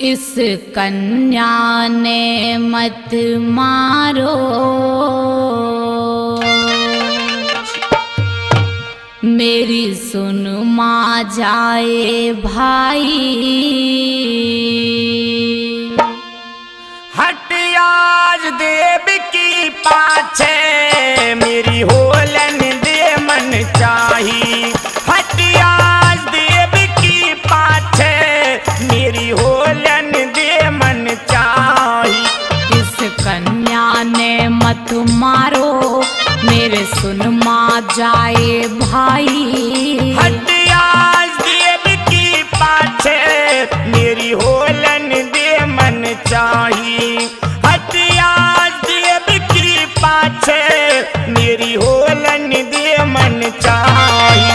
इस कन्या ने मत मारो, मेरी सुन माँ जाए भाई। हट आज देव की पाछे, मेरी होलन दे मन चाही। हट आज देव की पाछे, मेरी होलन दे मन चाही। इस कन्या ने मत मारो, मेरे सुन माँ जाए भाई। हट आज देव की पाछे, मेरी होलन दे मन चाही। हट आज देव की पाछे, मेरी होलन दे मन चाही।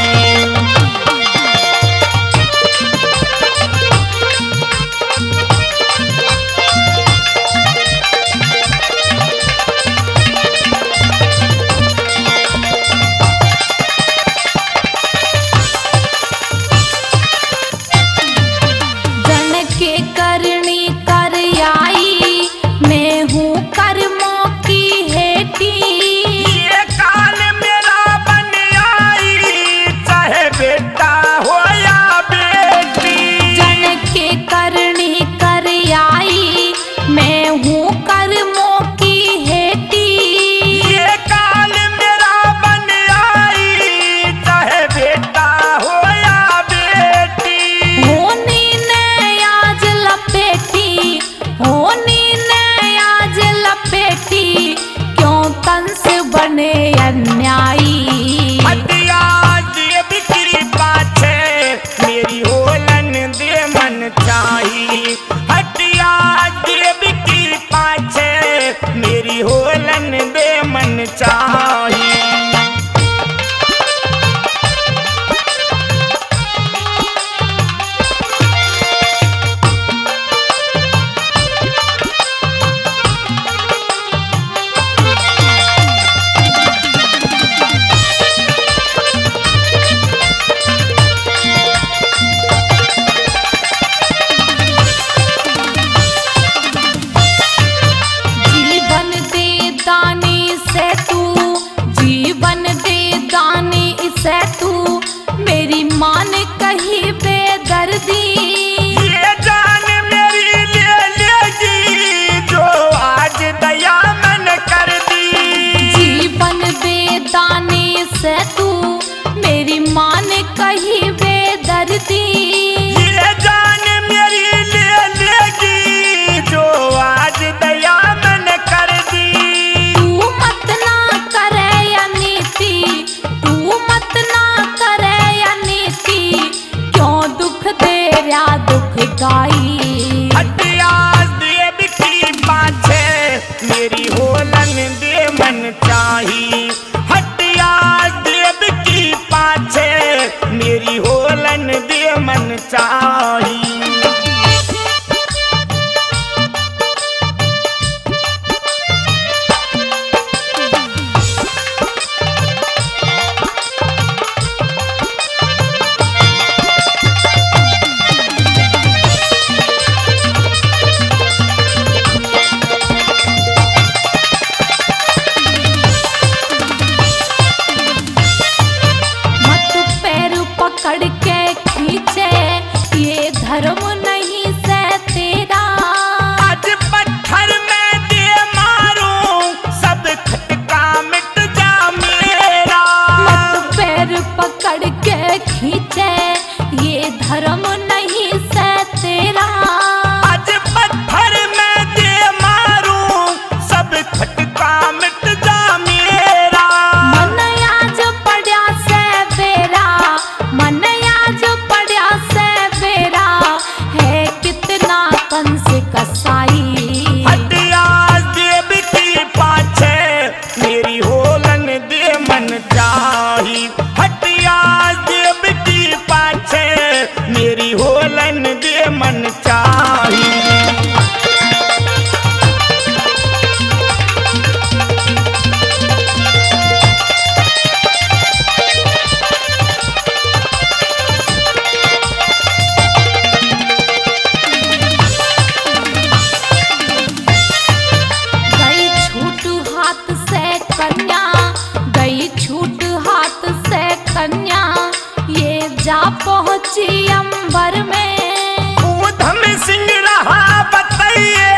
अंबर में। ऊधम सिंह रहा बताइए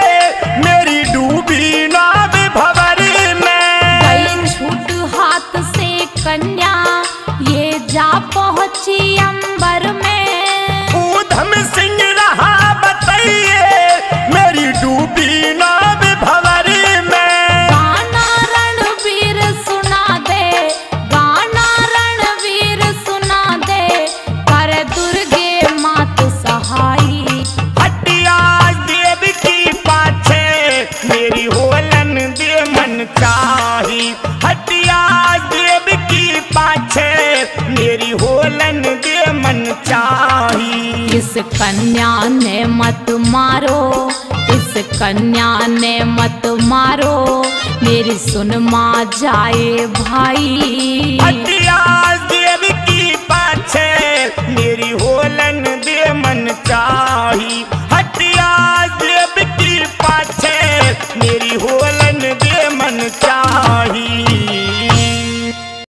मेरी डूबी नाव भंवर में। गई छूट हाथ से कन्या ये जा पहुंची अंबर में। ऊधम सिंह रहा बताइए मेरी डूबी नाव भंवर में। गाना रणवीर सुना दे, गाना रणवीर सुना दे, कर दुर्गे मात सहाई। हटिया देव की पाछे मेरी होलन दे मन चाही। हटिया देव की पाछे मेरी होलन दे मन चाही। इस कन्या ने मत मारो, इस कन्या ने मत मारो, मेरी सुन माँ जाए भाई। हटिया